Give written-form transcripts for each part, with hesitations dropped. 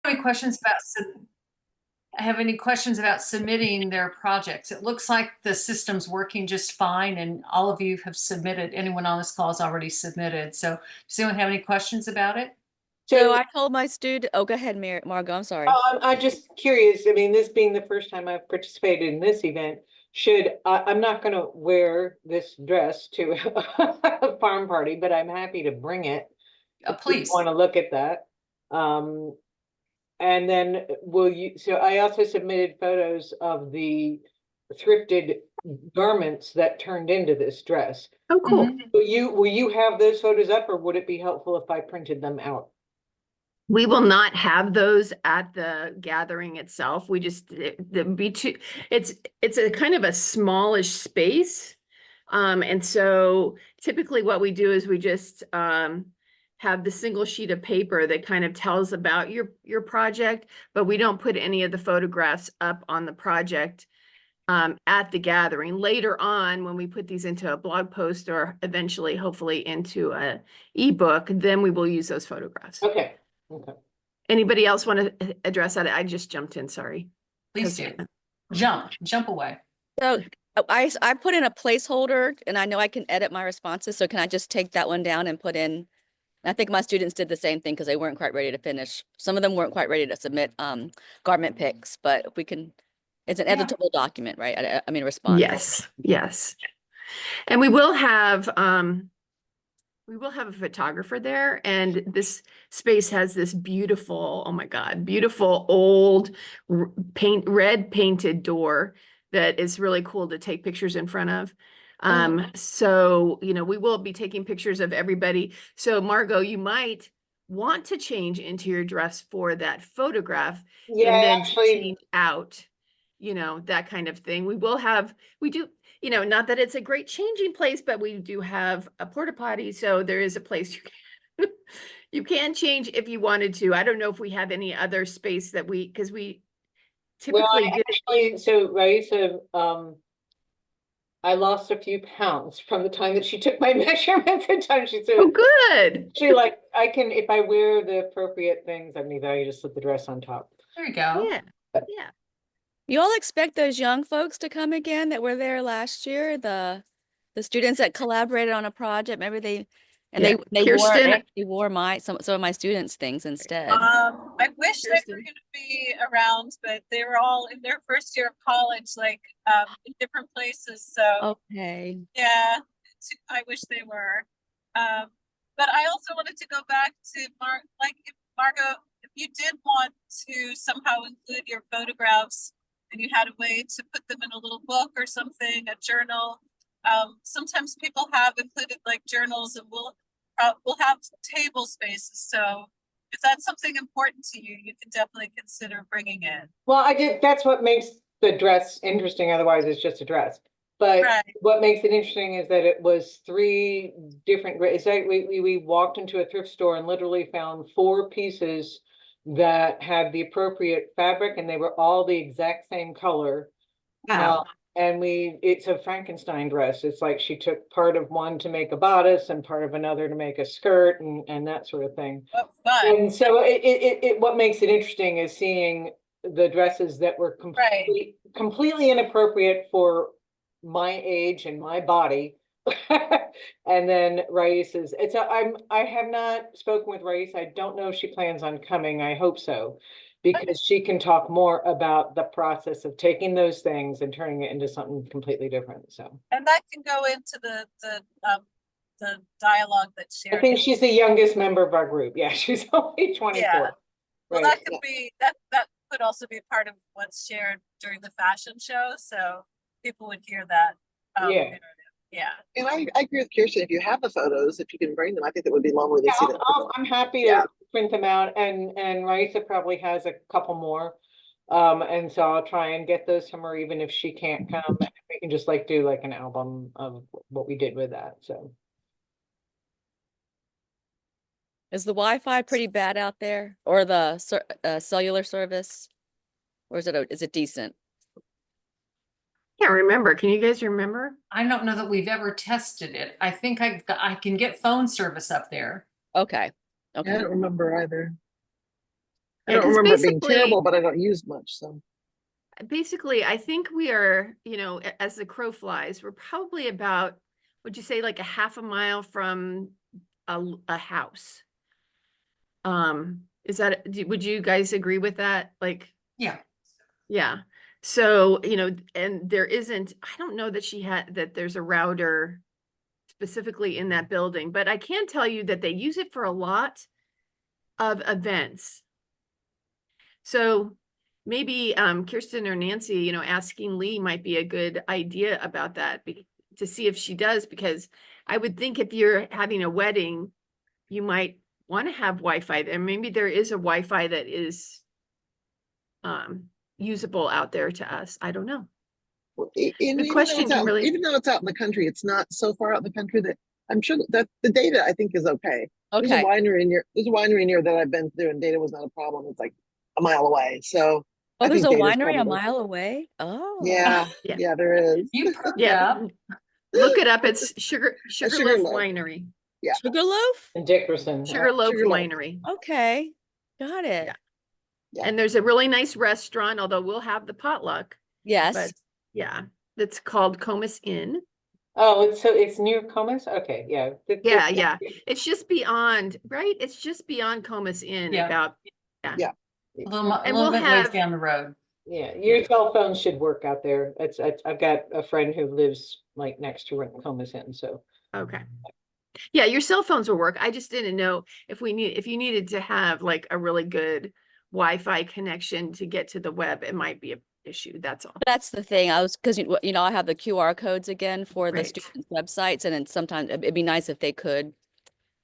Any questions about have any questions about submitting their projects? It looks like the system's working just fine, and all of you have submitted. Anyone on this call has already submitted. So does anyone have any questions about it? So So I told my student, oh, go ahead, Margot, I'm sorry. I'm just curious. I mean, this being the first time I've participated in this event, I'm not going to wear this dress to a farm party, but I'm happy to bring it. If you Please. want to look at that. And then so I also submitted photos of the thrifted garments that turned into this dress. Oh, cool. Mhm. Will you have those photos up, or would it be helpful if I printed them out? We will not have those at the gathering itself. We just, it'd be too, it's a kind of a smallish space. And so typically what we do is we just, have the single sheet of paper that kind of tells about your project, but we don't put any of the photographs up on the project at the gathering. Later on, when we put these into a blog post or eventually, hopefully, into a ebook, then we will use those photographs. Okay. Okay. Anybody else want to address that? I just jumped in, sorry. Please do. Jump away. So I put in a placeholder and I know I can edit my responses. So can I just take that one down and put in? I think my students did the same thing because they weren't quite ready to finish. Some of them weren't quite ready to submit garment pics, but we can, it's an editable document, right? I mean, response. Yes, yes. And we will have a photographer there, and this space has this beautiful, oh my God, beautiful old red painted door that is really cool to take pictures in front of. So, you know, we will be taking pictures of everybody. So Margot, you might want to change into your dress for that photograph, Yeah, and then actually, change out, you know, that kind of thing. We do, you know, not that it's a great changing place, but we do have a porta potty. So there is a place you can change if you wanted to. I don't know if we have any other space that because we typically I lost a few pounds from the time that she took my measurements and time she said, oh, good. I can, if I wear the appropriate things, I mean, I just slip the dress on top. There you go. Yeah. Yeah. You all expect those young folks to come again that were there last year? The students that collaborated on a project, maybe they wore some of my students' things instead. I wish they were going to be around, but they were all in their first year of college, like in different places. So okay, yeah, I wish they were. But I also wanted to go back to Margot, if you did want to somehow include your photographs and you had a way to put them in a little book or something, a journal. Sometimes people have included like journals, and we'll have table spaces. So if that's something important to you, you can definitely consider bringing it. Well, that's what makes the dress interesting. Otherwise, it's just a dress. But what makes it interesting is that it was 3 different. It's like we walked into a thrift store and literally found 4 pieces that had the appropriate fabric, and they were all the exact same color. Wow. And it's a Frankenstein dress. It's like she took part of one to make a bodice and part of another to make a skirt and that sort of thing. And so what makes it interesting is seeing the dresses that were completely inappropriate for my age and my body. And then Rais's, I have not spoken with Rais. I don't know if she plans on coming. I hope so, because she can talk more about the process of taking those things and turning it into something completely different. So, and that can go into the dialogue that shared. I think she's the youngest member of our group. Yeah, she's only 24. Yeah. Well, that could be that could also be part of what's shared during the fashion show, so people would hear that. Yeah. And I agree with Kirsten. If you have the photos, if you can bring them, I think that would be long where they see them. I'm happy to print them out, and Raisa probably has a couple more. And so I'll try and get those from her, even if she can't come. We can just do like an album of what we did with that. So is the Wi-Fi pretty bad out there, or the cellular service, or is it decent? Can't remember. Can you guys remember? I don't know that we've ever tested it. I think I can get phone service up there. Okay. I don't remember either. I Yeah, don't 'cause remember it being basically- terrible, but I don't use much, so. Basically, I think we are, as the crow flies, we're probably about, would you say like a half a mile from a house? Would you guys agree with that? Like, Yeah. yeah. So, and there isn't, I don't know that there's a router specifically in that building, but I can tell you that they use it for a lot of events. So maybe Kirsten or Nancy, asking Lee might be a good idea about that to see if she does, because I would think if you're having a wedding, you might want to have Wi-Fi there. Maybe there is a Wi-Fi that is usable out there to us. I don't know. Even question, Kimberly. even though it's out in the country, it's not so far out in the country that I'm sure that the data I think is okay. There's a Okay. winery near that I've been through and data was not a problem. It's like a mile away. So Oh, I there's a think data's winery a probably- mile away? Oh. Yeah, Yeah. yeah, there is. You perked Yeah. up. Look it up. It's Sugarloaf Sugarloaf. Winery. Yeah. Sugarloaf? In Dickerson. Sugarloaf Sugarloaf. Winery. Okay. Got it. Yeah. Yeah. And there's a really nice restaurant, although we'll have the potluck. Yes. But yeah, it's called Comus Inn. Oh, it's near Comus? Okay, yeah. Yeah, yeah. It's just beyond, right? It's just beyond Comus Inn Yeah. about, Yeah. A little, a And little we'll bit ways have- down the road. Yeah, your cell phone should work out there. I've got a friend who lives like next to where Comus Inn, so. okay. Yeah, your cell phones will work. I just didn't know if you needed to have like a really good Wi-Fi connection to get to the web, it might be an issue. That's all. That's the thing. Because I have the QR codes again for the Right. student websites, and then sometimes it'd be nice if they could.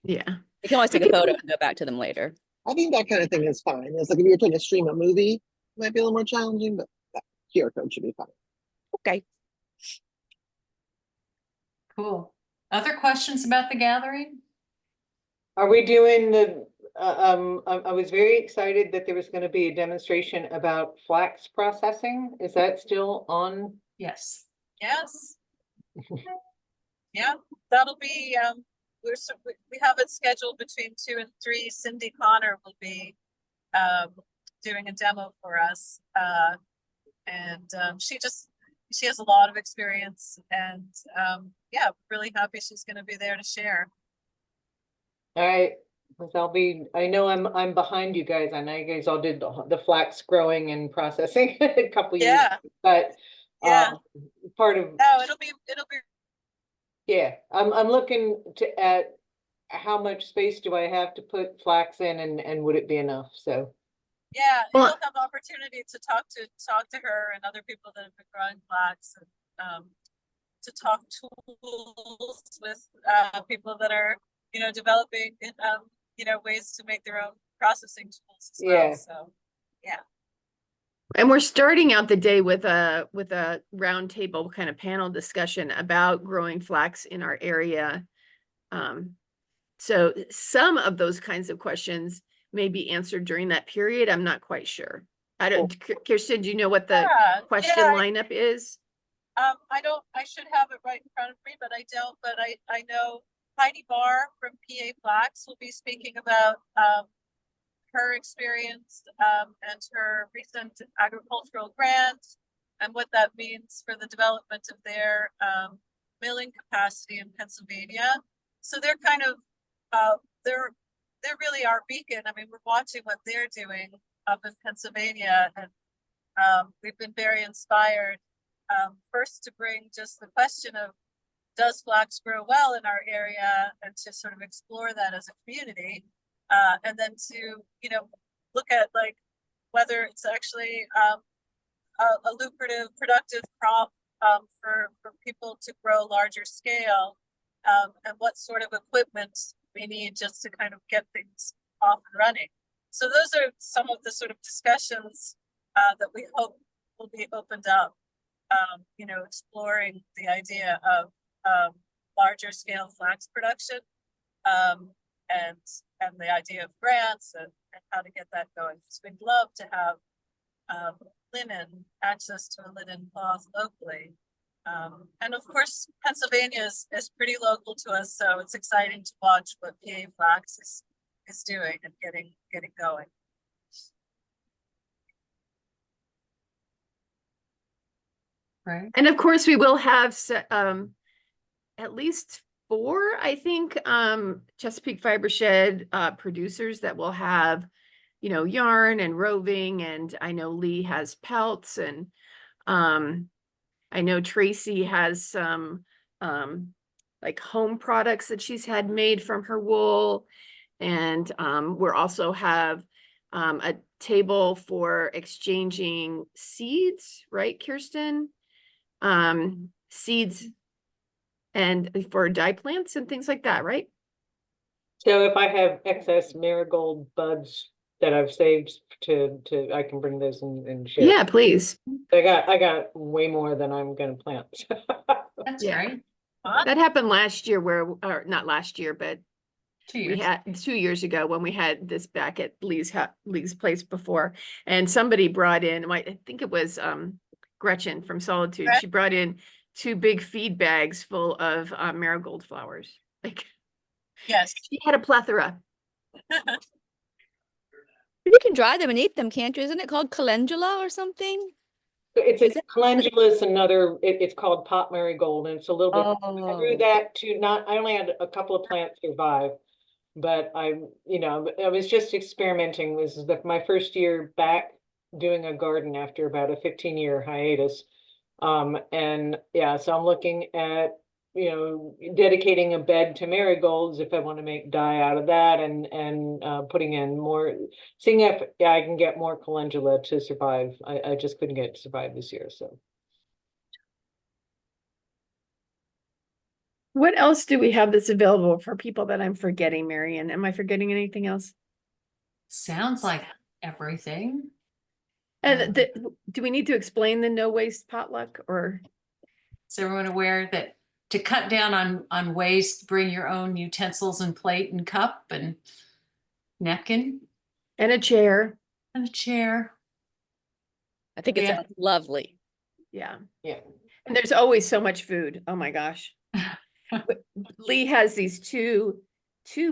Yeah. You can always take a photo and go back to them later. I think that kind of thing is fine. It's like if you're trying to stream a movie, it might be a little more challenging, but that QR code should be fine. Okay. Cool. Other questions about the gathering? Are we doing I was very excited that there was gonna be a demonstration about flax processing. Is that still on? Yes. Yes. Yeah, that'll be, we have it scheduled between 2 and 3. Cindy Connor will be doing a demo for us. She has a lot of experience, and yeah, really happy she's gonna be there to share. All right, 'cause I know I'm behind you guys. I know you guys all did the flax growing and processing a couple years, Yeah, but yeah. part of, No, it'll be yeah, I'm looking at how much space do I have to put flax in and would it be enough? So, Yeah, Well- you'll have the opportunity to talk to her and other people that have been growing flax, and to talk tools with people that are developing ways to make their own processing tools as well. Yeah. So yeah. And we're starting out the day with a roundtable kind of panel discussion about growing flax in our area. So some of those kinds of questions may be answered during that period. I'm not quite sure. I don't, Kirsten, do you know what the question lineup is? I should have it right in front of me, but I don't. But I know Heidi Barr from PA Flax will be speaking about her experience and her recent agricultural grant and what that means for the development of their milling capacity in Pennsylvania. So they're kind of they're really our beacon. I mean, we're watching what they're doing up in Pennsylvania, and we've been very inspired. First, to bring just the question of, does flax grow well in our area, and to sort of explore that as a community, and then to look at like whether it's actually a lucrative, productive crop for people to grow larger scale, and what sort of equipment we need just to kind of get things off and running. So those are some of the sort of discussions that we hope will be opened up. Exploring the idea of larger scale flax production, and the idea of grants and how to get that going. Because we'd love to have linen, access to a linen cloth locally. And of course, Pennsylvania is pretty local to us, so it's exciting to watch what PA Flax is doing and getting going. Right. And of course, we will have at least 4, I think, Chesapeake Fibershed producers that will have, yarn and roving, and I know Lee has pelts, and I know Tracy has some like home products that she's had made from her wool. And we're also have a table for exchanging seeds, right, Kirsten? Seeds and for dye plants and things like that, right? So if I have excess marigold buds that I've saved I can bring those and share. Yeah, please. I got way more than I'm gonna plant. That's Yeah. great. That happened last year or not last year, but 2 we years. had 2 years ago when we had this back at Lee's place before, and somebody brought in, I think it was Gretchen from Solitude. She brought in 2 big feed bags full of marigold flowers. Like, Yes. she had a plethora. You can dry them and eat them, can't you? Isn't it called calendula or something? It's Is a it- calendula is another, it's called pot marigold, and it's a little bit, I grew Oh, that I only had a couple of plants survive. But I was just experimenting. This is my first year back doing a garden after about a 15-year hiatus. And yeah, so I'm looking at, dedicating a bed to marigolds if I want to make dye out of that, and putting in more, seeing if I can get more calendula to survive. I just couldn't get it to survive this year, so. What else do we have that's available for people that I'm forgetting, Marion? Am I forgetting anything else? Sounds like everything. And do we need to explain the no waste potluck, or? Is everyone aware that to cut down on waste, bring your own utensils and plate and cup and napkin And a chair. and a chair? I think it Yeah. sounds lovely. Yeah. Yeah. And there's always so much food. Oh my gosh. Lee has these two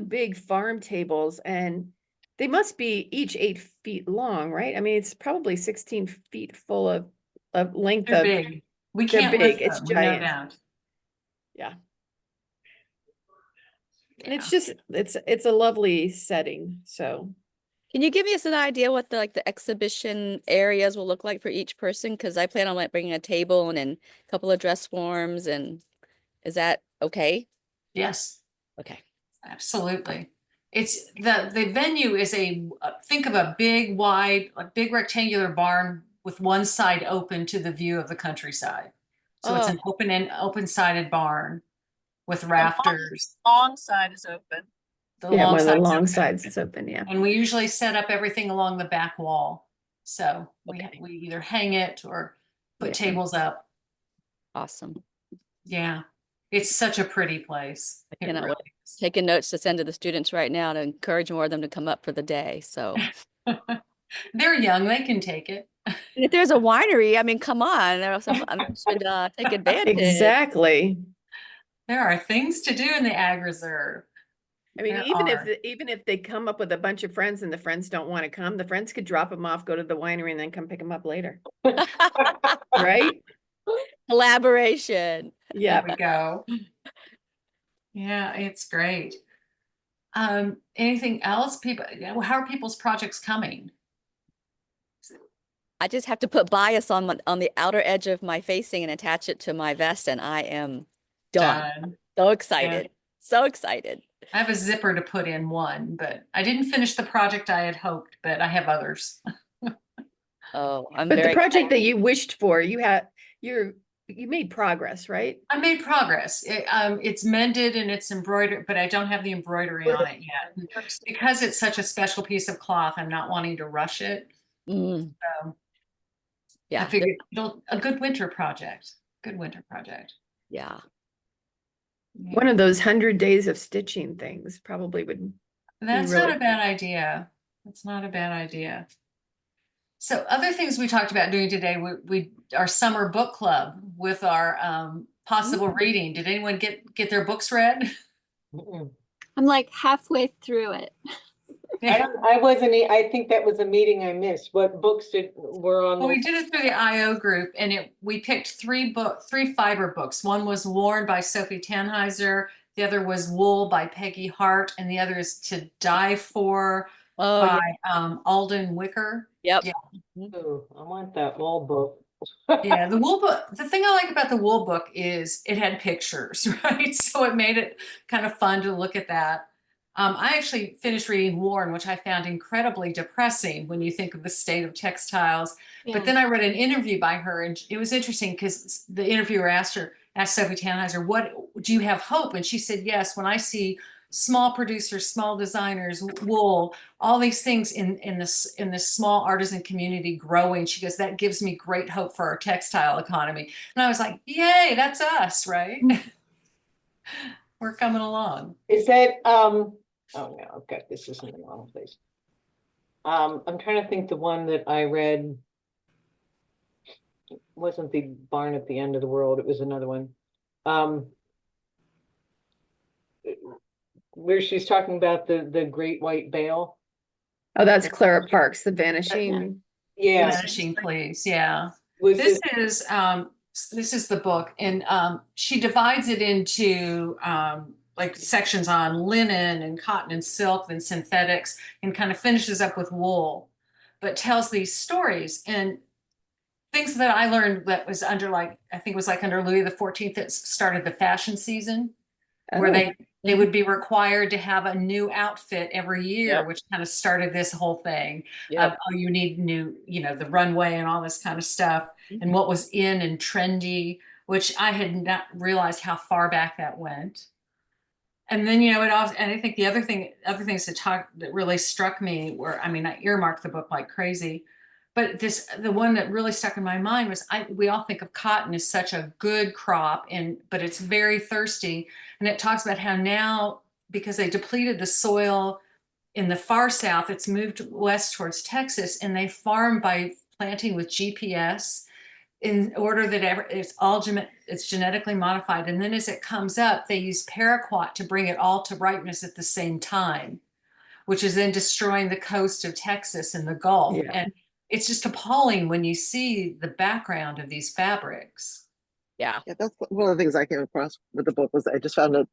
big farm tables, and they must be each 8 feet long, right? I mean, it's probably 16 feet full of length They're of. big. We They're can't big. lift It's them, no giant. doubt. Yeah. And Yeah. it's just, it's a lovely setting. So Can you give us an idea what the exhibition areas will look like for each person? Because I plan on like bringing a table and a couple of dress forms, and is that okay? Yes, Okay. absolutely. It's the venue is think of a big big rectangular barn with one side open to the view of the countryside. So it's an Oh, open-sided barn with The rafters. long side is open. The yeah, long one of the side's long open. sides is open. Yeah. And we usually set up everything along the back wall. So Okay. we either hang it or put Yeah. tables up. awesome. Yeah. It's such a pretty place. I It cannot really wait. is. Taking notes to send to the students right now to encourage more of them to come up for the day. So They're young, they can take it. and if there's a winery, I mean, come on, there are some should take advantage. Exactly. There are things to do in the ag reserve. I mean, There even if they come up with a bunch of friends and the friends don't want to come, the friends could drop them off, go to the winery, and then come pick them up later. Right? Collaboration. Yeah. There we go. Yeah, it's great. Anything else? People, how are people's projects coming? I just have to put bias on the outer edge of my facing and attach it to my vest, and I am done. So excited. So excited. I have a zipper to put in one, but I didn't finish the project I had hoped, but I have others. Oh, I'm But the very project that you wished for, you made progress, right? I made progress. It's mended and it's embroidered, but I don't have the embroidery on it yet. And because it's such a special piece of cloth, I'm not wanting to rush it. Mm, So I yeah. figured a good winter project. Good winter project. Yeah. Yeah. One of those 100 days of stitching things probably would. That's really- not a bad idea. That's not a bad idea. So other things we talked about doing today, our summer book club with our possible reading. Did anyone get their books read? Mm-mm. I'm like halfway through it. I wasn't, I think that was a meeting I missed. What books were on? Well, the- we did it through the IO group, and we picked three fiber books. One was Worn by Sophie Tannheiser, the other was Wool by Peggy Hart, and the other is To Die For Oh, by yeah. Alden Wicker. Yep. Yeah. Ooh, I want that wall book. Yeah, the Wool book, the thing I like about the Wool book is it had pictures, right? So it made it kind of fun to look at that. I actually finished reading Worn, which I found incredibly depressing when you think of the state of textiles. But then I read an interview by her, and it was interesting because the interviewer asked Sophie Tannheiser, "What do you have hope?" And she said, "Yes, when I see small producers, small designers, wool, all these things in this small artisan community growing," she goes, "that gives me great hope for our textile economy." And I was like, "Yay, that's us, right?" We're coming along. Is that, oh no, I've got, this is in the wrong place. I'm trying to think, the one that I read wasn't the Barn at the End of the World, it was another one. Where she's talking about the Great White Bale. Oh, that's Clara Parks, The Vanishing. Yeah, Vanishing, please. Yeah. was This this, is the book, and she divides it into like sections on linen and cotton and silk and synthetics, and kind of finishes up with wool, but tells these stories and things that I learned that was under, like, I think it was like under Louis XIV that started the fashion season, where Oh. they would be required to have a new outfit every year, Yep. which kind of started this whole thing Yep. of, oh, you need new, the runway and all this kind of stuff, and what was in and trendy, which I had not realized how far back that went. And then, it also, and I think other things that really struck me were, I mean, I earmarked the book like crazy, but the one that really stuck in my mind was, we all think of cotton as such a good crop, but it's very thirsty. And it talks about how now, because they depleted the soil in the far south, it's moved west towards Texas, and they farm by planting with GPS in order that it's genetically modified. And then as it comes up, they use paraquat to bring it all to ripeness at the same time, which is then destroying the coast of Texas and the Gulf. Yeah. And it's just appalling when you see the background of these fabrics. Yeah. Yeah, that's one of the things I came across with the book was I just found it.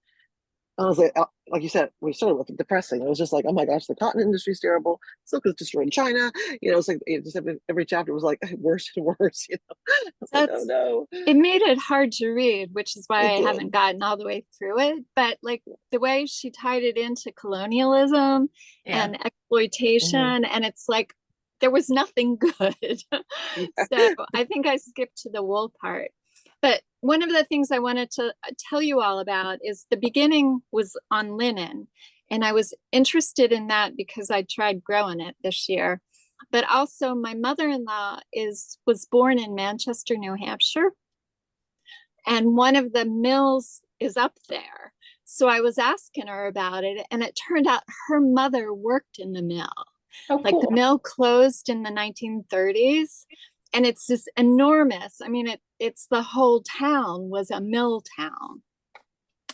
I was like you said, we started with depressing. It was just like, oh my gosh, the cotton industry is terrible. Silk is destroying China. It's like every chapter was like worse and worse. I was like, oh no. It made it hard to read, which is why I It haven't did. gotten all the way through it. But like the way she tied it into colonialism and exploitation, and it's like there was nothing good. So I think I skipped to the wool part. But one of the things I wanted to tell you all about is the beginning was on linen. And I was interested in that because I tried growing it this year. But also my mother-in-law was born in Manchester, New Hampshire. And one of the mills is up there. So I was asking her about it, and it turned out her mother worked in the mill. Oh, Like the mill closed in the 1930s, and it's this enormous, I mean, it's the whole town was a mill town.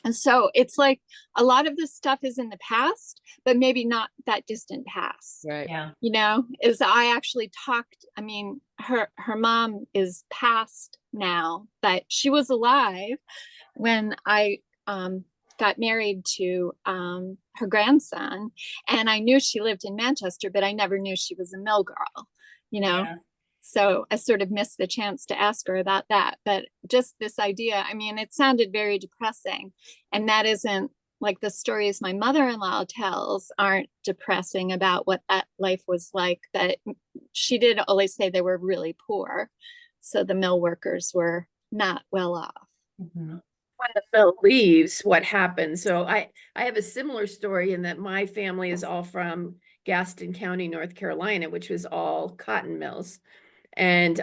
And so it's like a lot of this stuff is in the past, but maybe not that distant past. Right. Yeah. Is I actually talked, I mean, her mom is passed now, but she was alive when I got married to her grandson, and I knew she lived in Manchester, but I never knew she was a mill girl, Yeah. So I sort of missed the chance to ask her about that. But just this idea, I mean, it sounded very depressing. And that isn't like the stories my mother-in-law tells aren't depressing about what that life was like. But she did always say they were really poor. So the mill workers were not well off. Mm-hmm. When the mill leaves, what happens? So I have a similar story in that my family is all from Gaston County, North Carolina, which was all cotton mills. And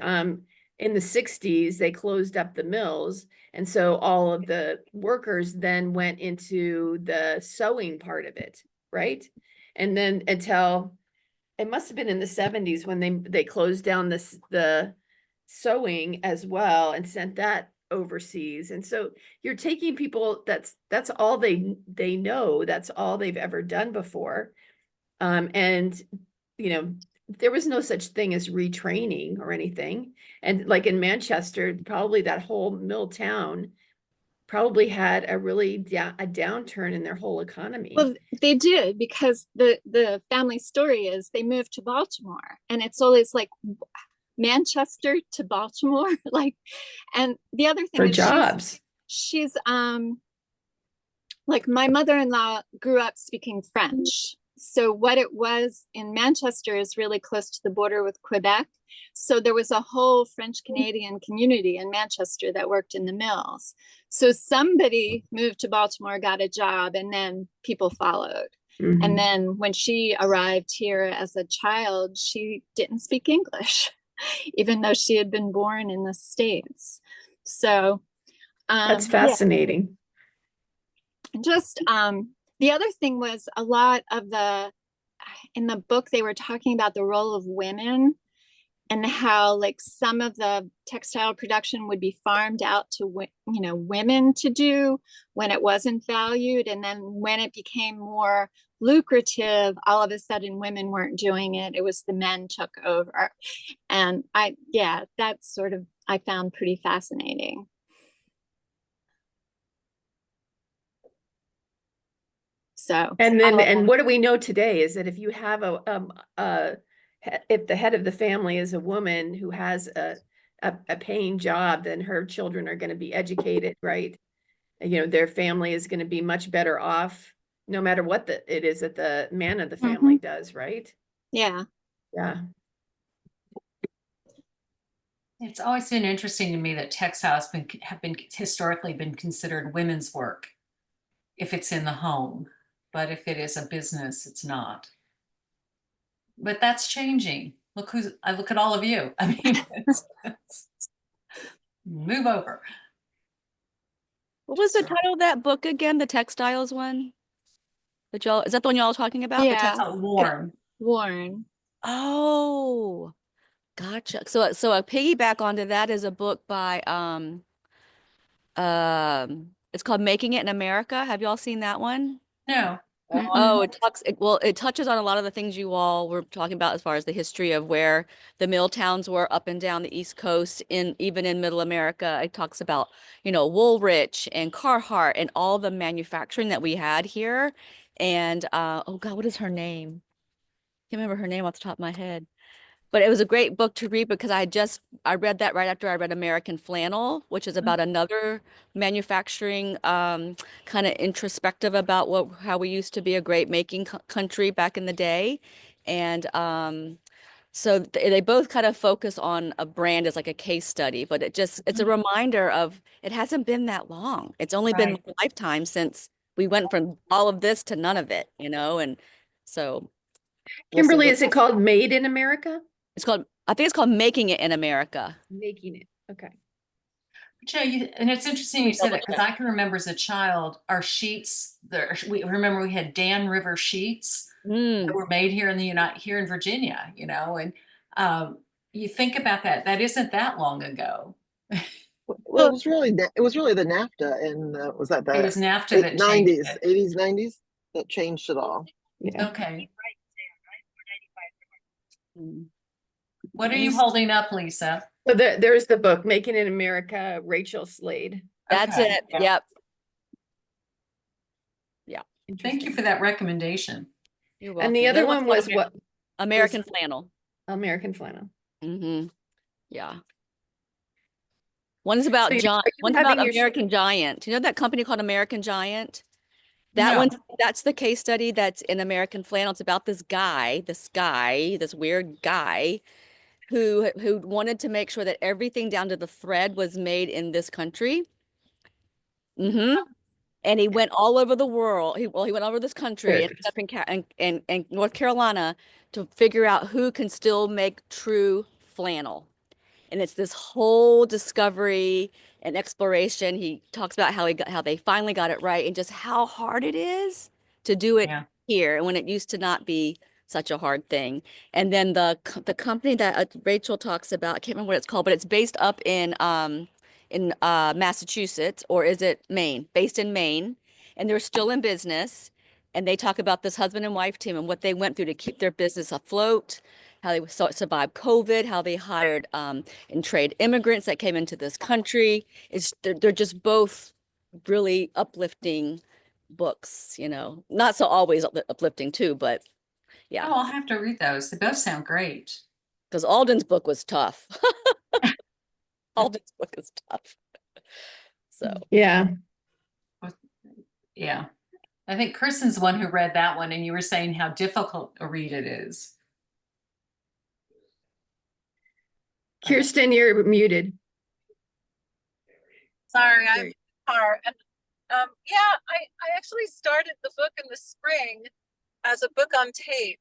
in the 60s, they closed up the mills. And so all of the workers then went into the sewing part of it, right? And then until it must have been in the 70s when they closed down the sewing as well and sent that overseas. And so you're taking people, that's all they know, that's all they've ever done before. And, you know, there was no such thing as retraining or anything. And like in Manchester, probably that whole mill town probably had a really a downturn in their whole economy. Well, they did, because the family story is they moved to Baltimore, and it's always like Manchester to Baltimore, like. And the other thing For is jobs. she's like, my mother-in-law grew up speaking French. So what it was in Manchester is really close to the border with Quebec. So there was a whole French Canadian community in Manchester that worked in the mills. So somebody moved to Baltimore, got a job, and then people followed. Mhm. And then when she arrived here as a child, she didn't speak English, even though she had been born in the States. So That's yeah. fascinating. Just the other thing was, a lot of in the book, they were talking about the role of women, and how like some of the textile production would be farmed out to women to do when it wasn't valued, and then when it became more lucrative, all of a sudden women weren't doing it, it was the men took over. And that's sort of, I found pretty fascinating. So, And then, and what do we know today is that if you have if the head of the family is a woman who has a paying job, then her children are going to be educated, right? You know, their family is going to be much better off, no matter what it is that the man of the family does, right? yeah. Yeah. It's always been interesting to me that textiles have been historically been considered women's work if it's in the home, but if it is a business, it's not. But that's changing. I look at all of you. I mean, move over. What was the title of that book again? The textiles one? Is that the one y'all talking about? The Yeah. Warm. Warren. Oh, gotcha. So a piggyback onto that is a book by it's called Making It in America. Have y'all seen that one? No. Oh, it touches on a lot of the things you all were talking about as far as the history of where the mill towns were up and down the East Coast, even in Middle America. It talks about, Woolrich and Carhartt and all the manufacturing that we had here. And oh God, what is her name? Can't remember her name off the top of my head. But it was a great book to read because I read that right after I read American Flannel, which is about another manufacturing kind of introspective about how we used to be a great making country back in the day. And so they both kind of focus on a brand as like a case study, but it's a reminder of it hasn't been that long. It's only been my lifetime since we went from all of this to none of it, and so. Kimberly, is it called Made in America? I think it's called Making It in America. Making It. Okay. And it's interesting you said that, because I can remember as a child, our sheets, we had Dan River sheets that were made here in Virginia, and you think about that. That isn't that long ago. Well, it was really the NAFTA, and was that It was NAFTA that 90s, 80s, 90s that changed it all. Yeah. Okay. What are you holding up, Lisa? So there's the book, Making It in America, Rachel Slade. That's it. Yep. Yeah. Thank you for that recommendation. You're welcome. And the other one was what? American Flannel. American Flannel. Yeah. One's about one's about American Giant. Do you know that company called American Giant? That's the case study that's in American Flannel. It's about this weird guy who wanted to make sure that everything down to the thread was made in this country. And he went all over the world. He went all over this country and up in North Carolina to figure out who can still make true flannel. And it's this whole discovery and exploration. He talks about how they finally got it right, and just how hard it is to do it here, and when it used to not be such a hard thing. And then the company that Rachel talks about, I can't remember what it's called, but it's based up in Massachusetts, or is it Maine? Based in Maine, and they're still in business. And they talk about this husband and wife team and what they went through to keep their business afloat, how they survived COVID, how they hired and trade immigrants that came into this country. They're just both really uplifting books, you know, not so always uplifting too, but yeah, Oh, I'll have to read those. They both sound great. because Alden's book was tough. Alden's book is tough. So Yeah. Yeah. I think Kristen's the one who read that one, and you were saying how difficult a read it is. Kirsten, you're muted. Sorry, I'm in the car. And yeah, I actually started the book in the spring as a book on tape.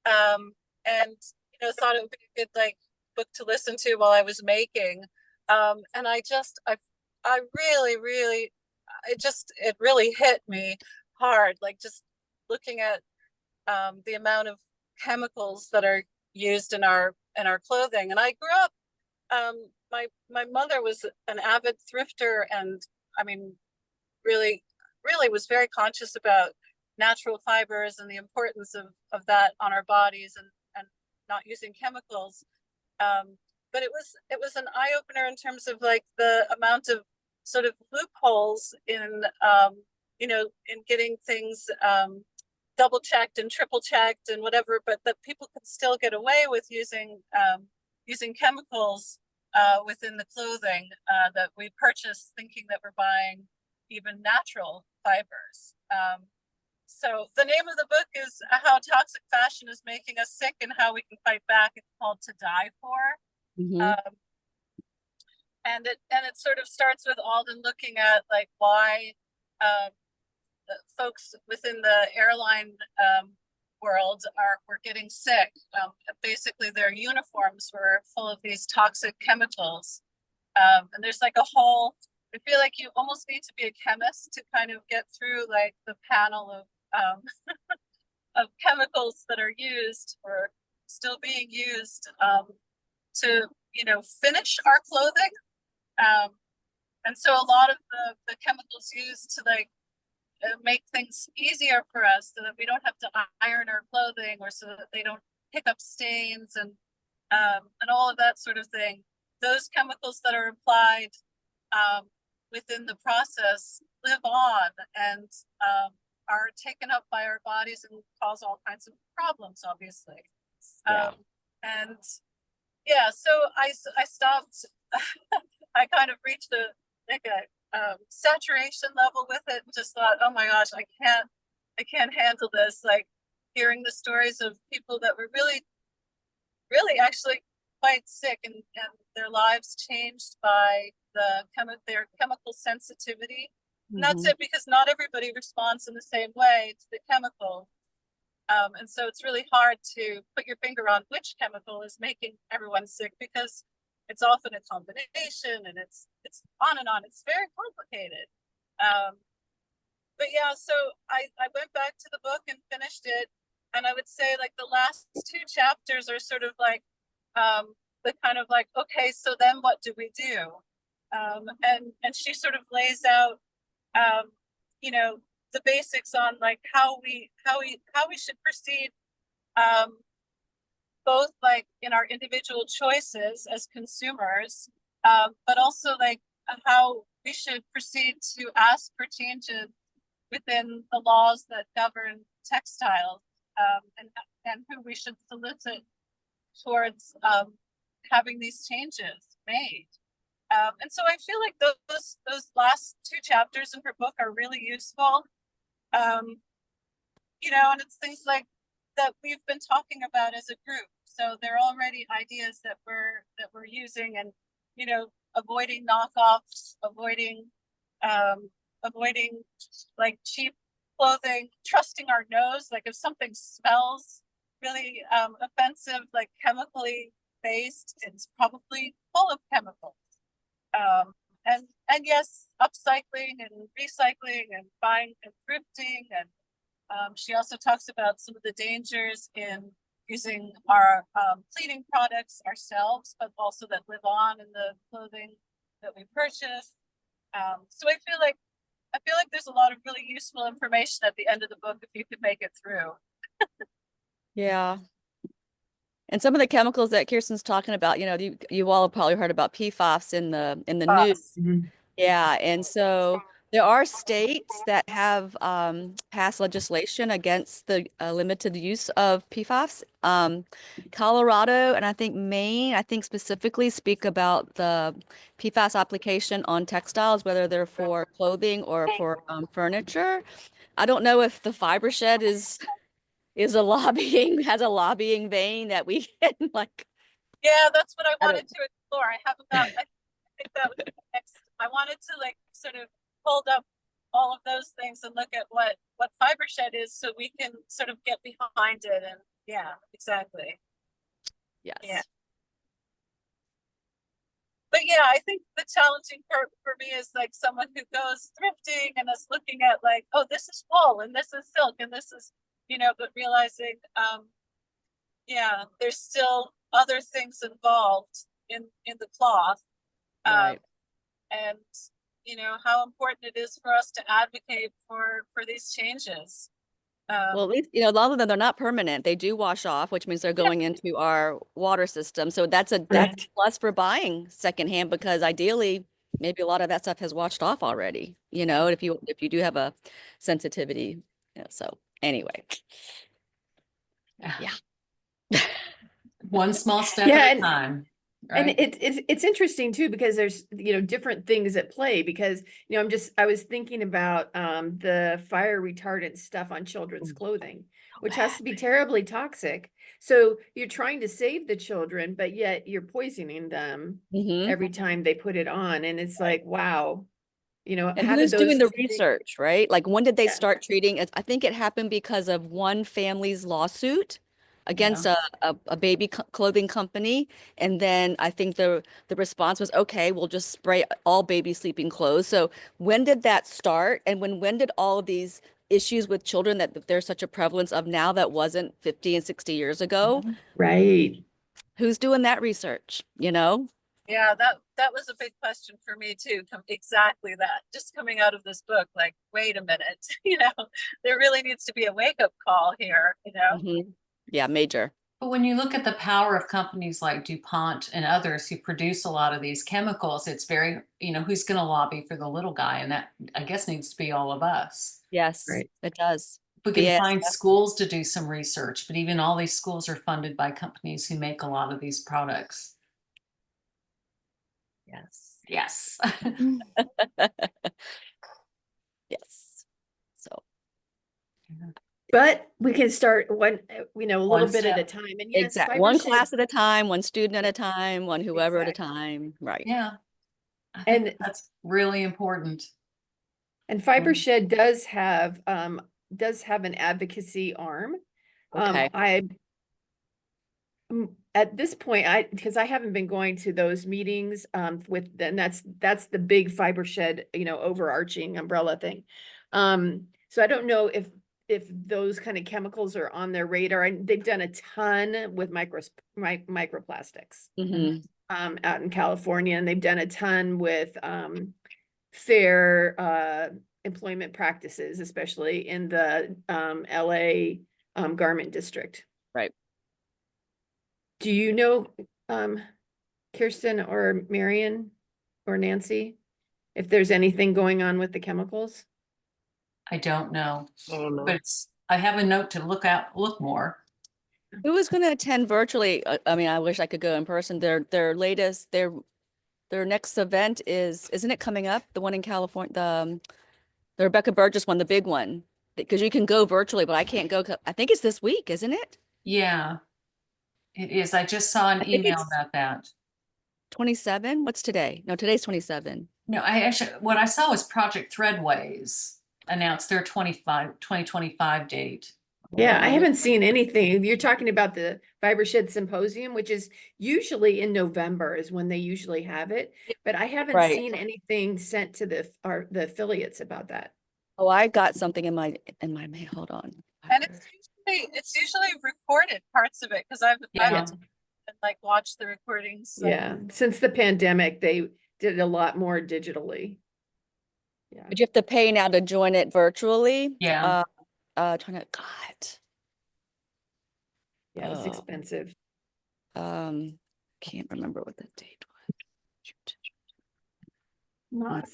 And you know, thought it would be a good like book to listen to while I was making. And I really it really hit me hard, like just looking at the amount of chemicals that are used in our clothing. And I grew up, my mother was an avid thrifter, and I mean really was very conscious about natural fibers and the importance of that on our bodies, and not using chemicals. But it was an eye-opener in terms of like the amount of sort of loopholes in you know, in getting things double checked and triple checked and whatever, but that people could still get away with using chemicals within the clothing that we purchase, thinking that we're buying even natural fibers. So the name of the book is How Toxic Fashion is Making Us Sick and How We Can Fight Back. It's called To Die For. mm-hmm. And it sort of starts with Alden looking at like why the folks within the airline world were getting sick. Basically, their uniforms were full of these toxic chemicals. And there's like a whole, I feel like you almost need to be a chemist to kind of get through like the panel of of chemicals that are used or still being used to, you know, finish our clothing. And so a lot of the chemicals used to like make things easier for us so that we don't have to iron our clothing, or so that they don't pick up stains and all of that sort of thing. Those chemicals that are applied within the process live on and are taken up by our bodies and cause all kinds of problems, obviously. Yeah. And yeah, so I stopped. I kind of reached a saturation level with it, and just thought, oh my gosh, I can't handle this. Like hearing the stories of people that were really actually quite sick, and their lives changed by their chemical sensitivity. And that's it, because not everybody responds in the same way to the chemical. And so it's really hard to put your finger on which chemical is making everyone sick, because it's often a combination, and it's on and on. It's very complicated. But yeah, so I went back to the book and finished it. And I would say like the last two chapters are sort of like the kind of like, okay, so then what do we do? And she sort of lays out you know, the basics on like how we should proceed, both like in our individual choices as consumers, but also like how we should proceed to ask for changes within the laws that govern textiles, and who we should solicit towards having these changes made. And so I feel like those last two chapters in her book are really useful. You know, and it's things like that we've been talking about as a group. So they're already ideas that we're using, and you know, avoiding knockoffs, avoiding like cheap clothing, trusting our nose. Like if something smells really offensive, like chemically based, it's probably full of chemicals. And yes, upcycling and recycling and buying and thrifting. And she also talks about some of the dangers in using our cleaning products ourselves, but also that live on in the clothing that we purchase. So I feel like I feel like there's a lot of really useful information at the end of the book if you could make it through. Yeah. And some of the chemicals that Kirsten's talking about, you all have probably heard about PFAS in the news. Yeah, and so there are states that have passed legislation against the limited use of PFAS. Colorado and I think Maine, I think specifically speak about the PFAS application on textiles, whether they're for clothing or for furniture. I don't know if the Fibershed is has a lobbying vein that we can like. Yeah, that's what I wanted to explore. I think that was next. I wanted to like sort of hold up all of those things and look at what Fibershed is so we can sort of get behind it. And yeah, exactly. Yes. Yeah. But yeah, I think the challenging part for me is like someone who goes thrifting and is looking at like, oh, this is wool and this is silk and this is, but realizing, yeah, there's still other things involved in the cloth. Right. And how important it is for us to advocate for these changes. Well, at least, a lot of them, they're not permanent. They do wash off, which means they're going into our water system. So that's a plus for buying secondhand, because ideally, maybe a lot of that stuff has washed off already, if you do have a sensitivity. So anyway. Yeah. One small step Yeah, at a time. And Right? it's interesting too, because there's, different things at play, because, I was thinking about the fire retardant stuff on children's clothing, which has to be terribly toxic. So you're trying to save the children, but yet you're poisoning them every time they put it on. And it's like, wow, And how did who's doing those the research, right? Like, when did they Yeah. start treating it? I think it happened because of one family's lawsuit against a baby clothing company. And then I think the response was, okay, we'll just spray all baby sleeping clothes. So when did that start? And when did all of these issues with children that there's such a prevalence of now that wasn't 50 and 60 years ago? Right. Who's doing that research, Yeah, that was a big question for me too. Exactly that. Just coming out of this book, like, wait a minute, there really needs to be a wake-up call here, Yeah, major. But when you look at the power of companies like DuPont and others who produce a lot of these chemicals, it's very, who's going to lobby for the little guy? And that, I guess, needs to be all of us. Yes, Right. it does. We can Yes. find schools to do some research, but even all these schools are funded by companies who make a lot of these products. Yes. Yes. Yes. So. But we can start a little One bit at a step. time. And yes, Exactly. One Fibershed- class at a time, one student at a time, one whoever at a time. Right. Yeah. I think And that's really important. And Fibershed does have an advocacy arm. Okay. At this point, because I haven't been going to those meetings and that's the big Fibershed, overarching umbrella thing. So I don't know if those kind of chemicals are on their radar, and they've done a ton with microplastics out in California, and they've done a ton with fair employment practices, especially in the LA garment district. Right. Do you know, Kirsten or Marion or Nancy, if there's anything going on with the chemicals? I don't know, I don't know. but I have a note to look more. Who is going to attend virtually? I mean, I wish I could go in person. Their next event isn't it coming up? The one in California, the Rebecca Burgess one, the big one, because you can go virtually, but I can't go. I think it's this week, isn't it? Yeah, it is. I just saw an email about that. 27? What's today? No, today's 27. No, what I saw was Project Threadways announced their 2025 date. Yeah, I haven't seen anything. You're talking about the Fibershed Symposium, which is usually in November is when they usually have it, but I haven't seen anything sent to the affiliates about that. Oh, I got something in my mail. Hold on. And it's usually recorded, parts of it, because I've like watched the recordings. Yeah, since the pandemic, they did a lot more digitally. Yeah. But you have to pay now to join it virtually. Yeah. Trying to, God. Yeah, it's Oh. expensive. Can't remember what the date was. Shoot. Not.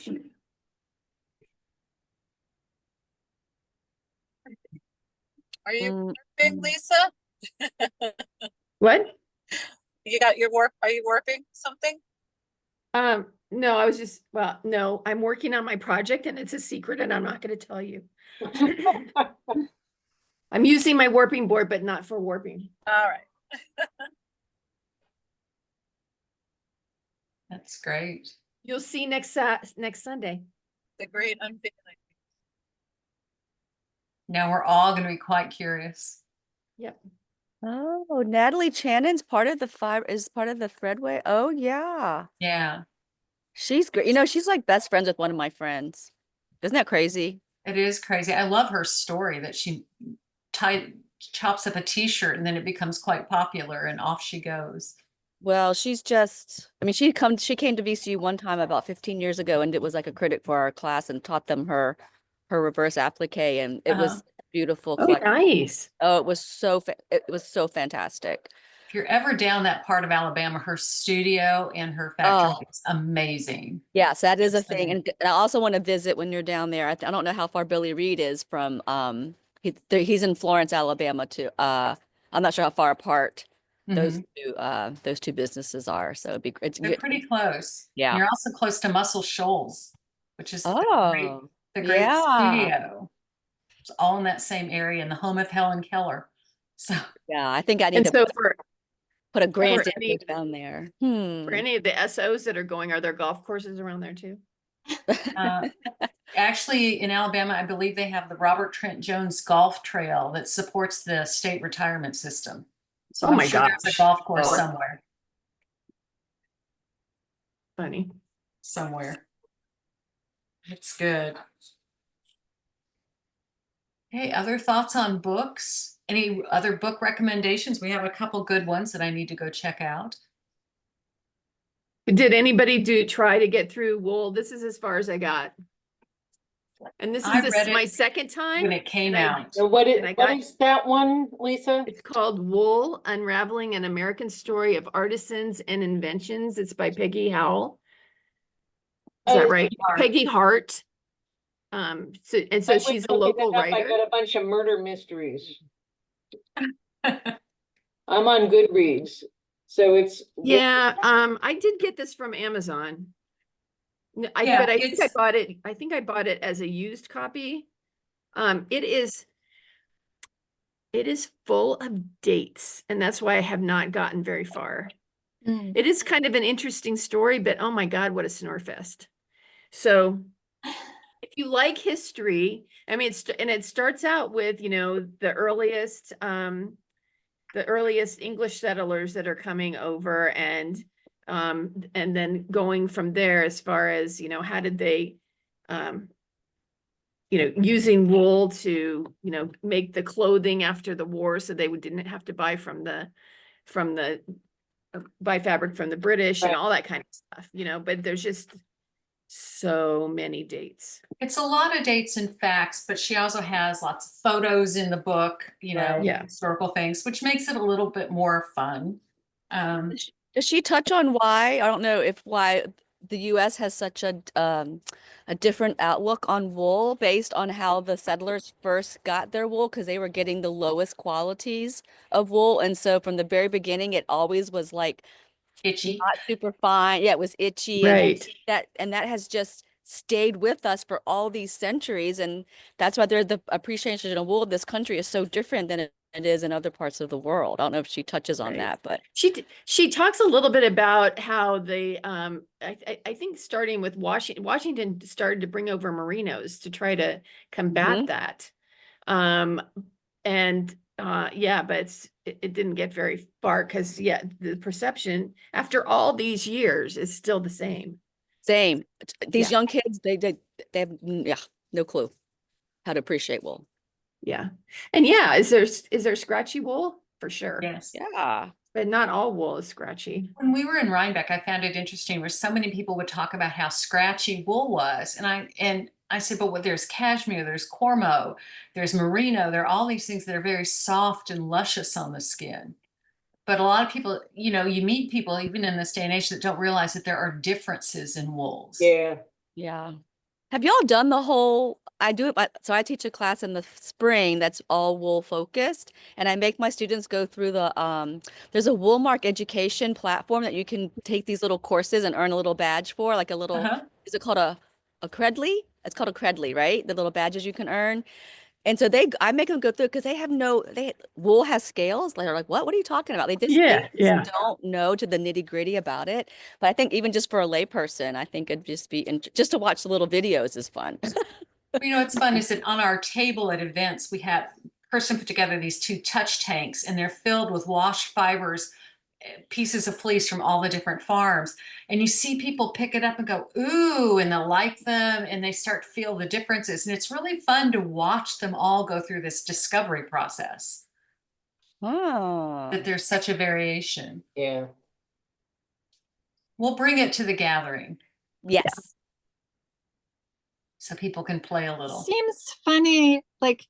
Are you Mm, warping, Lisa? What? You got your warp, are you warping something? No, I was just, well, no, I'm working on my project and it's a secret and I'm not going to tell you. I'm using my warping board, but not for warping. All right. That's great. You'll see next Sunday. The great unveiling. Now we're all going to be quite curious. Yep. Oh, Natalie Channon's part of the Threadway. Oh yeah. Yeah, She's great. You know, she's like best friends with one of my friends. Isn't that crazy? it is crazy. I love her story that she chops up a t-shirt and then it becomes quite popular and off she goes. Well, she's just, I mean, she came to VCU one time about 15 years ago and it was like a critic for our class and taught them her reverse applique, and it was beautiful Oh, collection. nice. Oh, it was so fantastic. If you're ever down that part of Alabama, her studio and her factory is amazing. Yes, that is a Just thing. amazing. And I also want to visit when you're down there. I don't know how far Billy Reed is from he's in Florence, Alabama too. I'm not sure how far apart those two businesses are. So it'd be great. They're pretty close. Yeah. You're also close to Muscle Shoals, which is the great yeah. studio. It's all in that same area and the home of Helen Keller. So Yeah, I think I need And to so put a grant for any- in down there. for any of the SOs that are going, are there golf courses around there too? Actually, in Alabama, I believe they have the Robert Trent Jones Golf Trail that supports the state retirement system. So Oh I'm my sure there's gosh. a golf course Oh. somewhere. Funny. It's good. Hey, other thoughts on books? Any other book recommendations? We have a couple good ones that I need to go check out. Did anybody try to get through Wool? This is as far as I got. And this I read is my it second time. when it came and out. So what And I got- is that one, Lisa? It's called Wool, Unraveling an American Story of Artisans and Inventions. It's by Peggy Howell. Is that right? Peggy Hart. So she's a local I writer. got a bunch of murder mysteries. I'm on Goodreads, so it's Yeah, I did get this from Amazon. But I think I bought it. I think I bought it as a used copy. It is full of dates, and that's why I have not gotten very far. It is kind of an interesting story, but oh my God, what a snore fest. So if you like history, I mean, it starts out with, the earliest English settlers that are coming over and then going from there as far as, how did they, using wool to, make the clothing after the war so they didn't have to buy buy fabric from the British and all that kind of stuff, but there's just so many dates. It's a lot of dates and facts, but she also has lots of photos in the book, Yeah. historical things, which makes it a little bit more fun. Does she touch on why? I don't know why the U.S. has such a different outlook on wool based on how the settlers first got their wool, because they were getting the lowest qualities of wool, and so from the very beginning, it always was like Itchy. not super fine. Yeah, it was itchy, Right. and that has just stayed with us for all these centuries, and that's why the appreciation of wool in this country is so different than it is in other parts of the world. I don't know if she touches on that, but she talks a little bit about how they I think starting with Washington started to bring over merinos to try to combat that. But it didn't get very far because the perception after all these years is still the same. These young kids, they have no clue how to appreciate wool. Yeah. And is there scratchy wool? For sure. Yes. Yeah. But not all wool is scratchy. When we were in Rhinebeck, I found it interesting where so many people would talk about how scratchy wool was. And I said, but what, there's cashmere, there's cormo, there's merino, there are all these things that are very soft and luscious on the skin. But a lot of people, you know, you meet people even in this day and age that don't realize that there are differences in wools. Yeah. Yeah. Have y'all done the whole, I do it, so I teach a class in the spring that's all wool focused, and I make my students go through there's a Woolmark education platform that you can take these little courses and earn a little badge for, like a little, is it called a credly? It's called a credly, right? The little badges you can earn. And so I make them go through because wool has scales. They're like, what are you talking about? They just don't know to the nitty gritty about it. But I think even just for a layperson, I think it'd just be, just to watch the little videos is fun. You know, what's fun is that on our table at events, we have person put together these 2 touch tanks, and they're filled with wash fibers, pieces of fleece from all the different farms. And you see people pick it up and go, ooh, and they'll like them, and they start to feel the differences. And it's really fun to watch them all go through this discovery process. Oh. That there's such a variation. Yeah. We'll bring it to the gathering. Yes. So people can play a little. Seems funny, like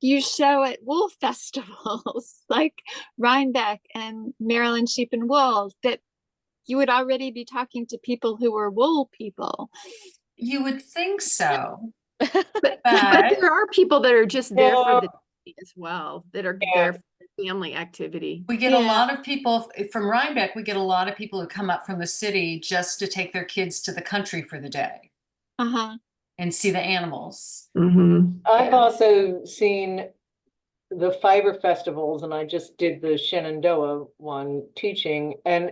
you show at wool festivals like Rhinebeck and Maryland Sheep and Wool, that you would already be talking to people who were wool people. You would think so. But there are people that are just there for the day as well, that are there for the family activity. We get a lot of people from Rhinebeck. We get a lot of people who come up from the city just to take their kids to the country for the day. And see the animals. I've also seen the fiber festivals, and I just did the Shenandoah one teaching, and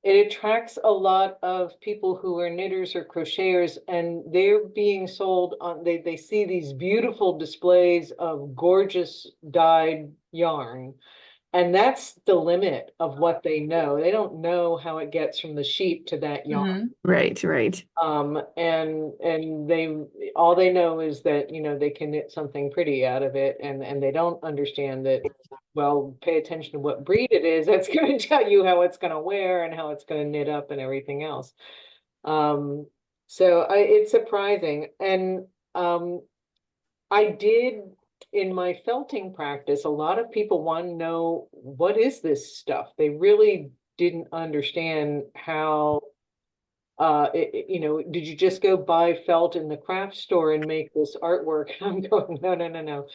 it attracts a lot of people who are knitters or crocheters, and they're being sold on, they see these beautiful displays of gorgeous dyed yarn. And that's the limit of what they know. They don't know how it gets from the sheep to that yarn. Right, right. And all they know is that, you know, they can knit something pretty out of it, and they don't understand that, well, pay attention to what breed it is. That's going to tell you how it's going to wear and how it's going to knit up and everything else. So it's surprising. And I did, in my felting practice, a lot of people want to know, what is this stuff? They really didn't understand how, you know, did you just go buy felt in the craft store and make this artwork? I'm going, no.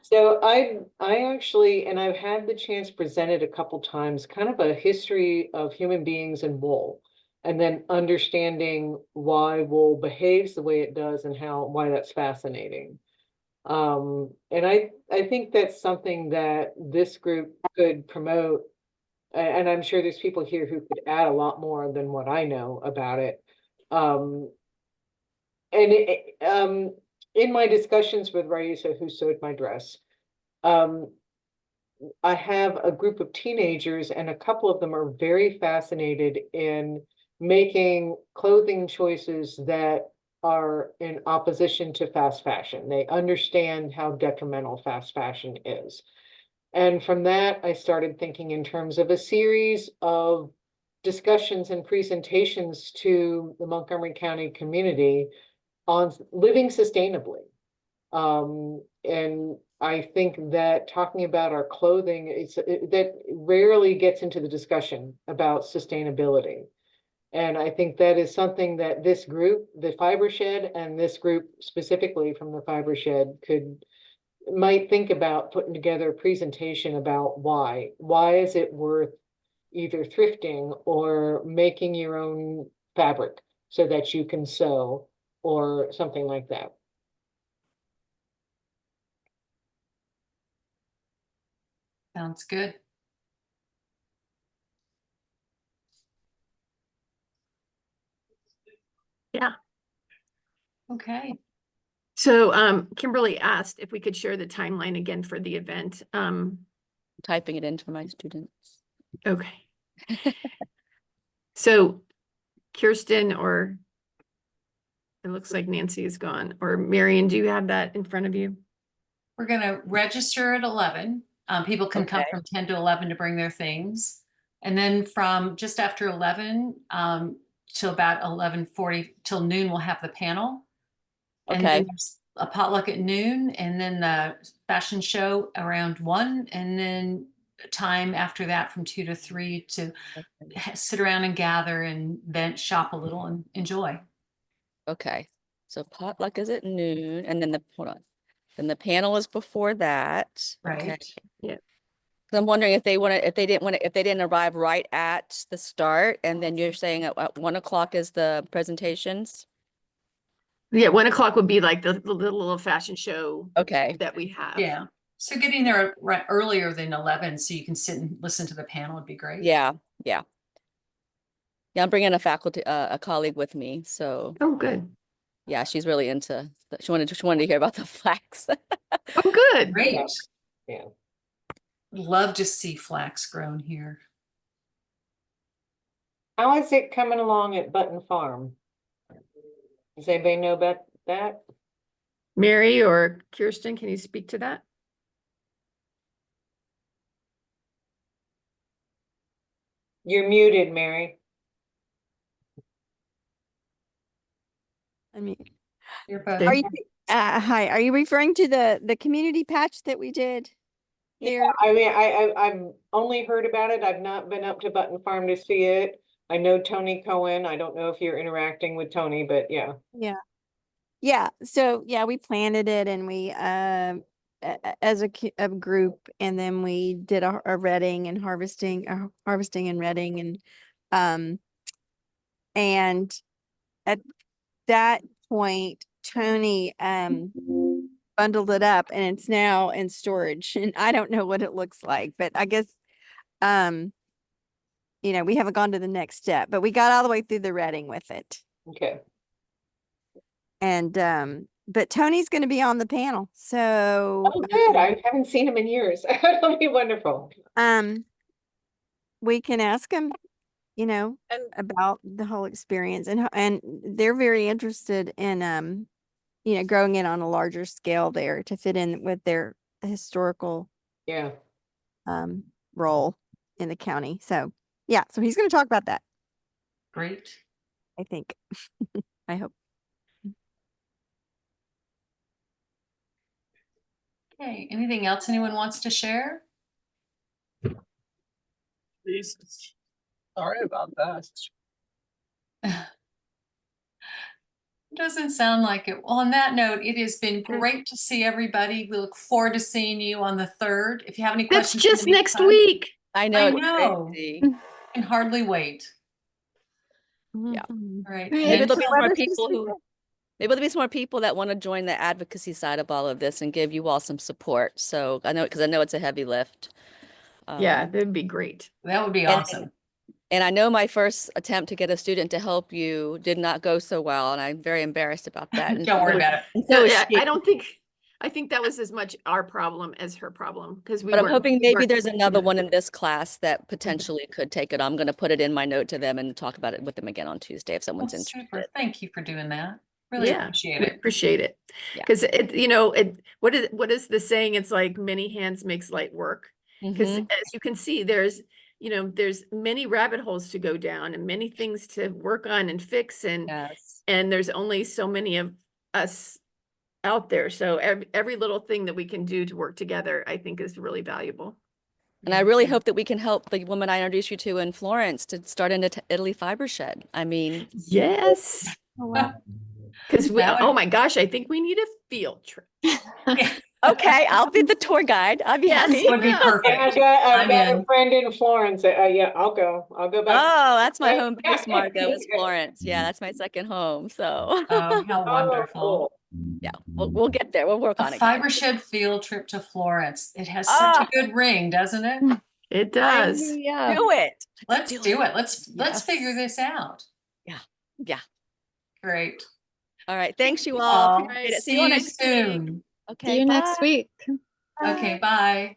So I actually, and I've had the chance presented a couple times, kind of a history of human beings and wool, and then understanding why wool behaves the way it does and why that's fascinating. And I think that's something that this group could promote, and I'm sure there's people here who could add a lot more than what I know about it. In my discussions with Raisa, who sewed my dress, I have a group of teenagers, and a couple of them are very fascinated in making clothing choices that are in opposition to fast fashion. They understand how detrimental fast fashion is. And from that, I started thinking in terms of a series of discussions and presentations to the Montgomery County community on living sustainably. And I think that talking about our clothing, that rarely gets into the discussion about sustainability. And I think that is something that this group, the Fibershed, and this group specifically from the Fibershed might think about putting together a presentation about why is it worth either thrifting or making your own fabric so that you can sew or something like that. Sounds good. Yeah. Okay. So Kimberly asked if we could share the timeline again for the event. Typing it in for my students. Okay. So Kirsten, or it looks like Nancy is gone, or Marion, do you have that in front of you? We're going to register at 11. People can come from 10 to 11 to bring their things. And then from just after 11 till about 11:40 till noon, we'll have the panel. And then Okay, there's a potluck at noon, and then the fashion show around 1, and then time after that from 2 to 3 to sit around and gather and vent, shop a little and enjoy. okay. So potluck is at noon, and then hold on. Then the panel is before that. Okay. Right. Yeah. So I'm wondering if they didn't arrive right at the start, and then you're saying at 1 o'clock is the presentations? Yeah, 1 o'clock would be like the little fashion show Okay, that we have. Yeah. So getting there right earlier than 11 so you can sit and listen to the panel would be great. yeah, yeah. Yeah, I'm bringing a colleague with me, so Oh, good. yeah, she's really into, she wanted to hear about the flax. Oh, good. Great. Yeah. Yeah. Love to see flax grown here. How is it coming along at Button Farm? Does anybody know about that? Mary or Kirsten, can you speak to that? You're muted, Mary. I mean, You're both. There- are you, hi, are you referring to the community patch that we did there? I mean, I've only heard about it. I've not been up to Button Farm to see it. I know Tony Cohen. I don't know if you're interacting with Tony, but yeah. Yeah. Yeah. So yeah, we planted it and we, as a group, and then we did a redding and harvesting and redding and at that point, Tony, bundled it up and it's now in storage and I don't know what it looks like, but I guess, we haven't gone to the next step, but we got all the way through the redding with it. Okay. And, but Tony's going to be on the panel. So, Oh, good. I haven't seen him in years. That'll be wonderful. we can ask him, about the whole experience and they're very interested in, growing it on a larger scale there to fit in with their historical, Yeah. role in the county. So, yeah, so he's going to talk about that, Great. I think. I hope. Okay. Anything else anyone wants to share? Jesus. Sorry about that. Doesn't sound like it. Well, on that note, it has been great to see everybody. We look forward to seeing you on the 3rd. If you have any That's questions. in just the next meantime, week. I know. I it's know. crazy. I can hardly wait. Yeah. Mhm. All right. Right. And Maybe then there'll be more Weather's people supposed to be who, maybe there'll be some more people that want to join the advocacy side of all of this and give you all some support. So I know, because I know it's a heavy lift. Yeah, that'd be great. that would be and- awesome. And I know my first attempt to get a student to help you did not go so well, and I'm very embarrassed about that. And Don't worry so- about it. and so No, is yeah, she. I think that was as much our problem as her problem because But I'm hoping maybe weren't- there's another one in this class that potentially could take it. I'm going to put it in my note to them and talk about it with them again on Tuesday if Well, someone's super. interested. Thank you for doing that. Really Yeah, appreciate we it. appreciate it. Yeah. Because what is the saying? It's like many hands makes light work. Because Mhm. as you can see, there's many rabbit holes to go down and many things to work on and fix Yes. and there's only so many of us out there. So every little thing that we can do to work together, I think is really valuable. And I really hope that we can help the woman I introduced you to in Florence to start an Italy Fibershed. I mean, Yes. Oh, wow. Because That would- oh my gosh, I think we need a field trip. okay, I'll be the tour guide. I'd be Yes. happy. Would be Yeah. perfect. And I've I'm got in. a friend in Florence. Yeah, I'll go. I'll go back. Oh, that's my home base, Margo, is Florence. Yeah, that's my second home. So Oh, how Oh, wonderful. cool. yeah, we'll get there. We'll work A on it. guys. Fibershed field trip to Florence. It has such a Ah. good ring, doesn't it? It does. Do it. Let's do it. Let's Yes. figure this out. Yeah. Great. All right. Thanks you all. All Appreciate it. See you you next week. soon. Okay. See you next bye. week. Okay, bye.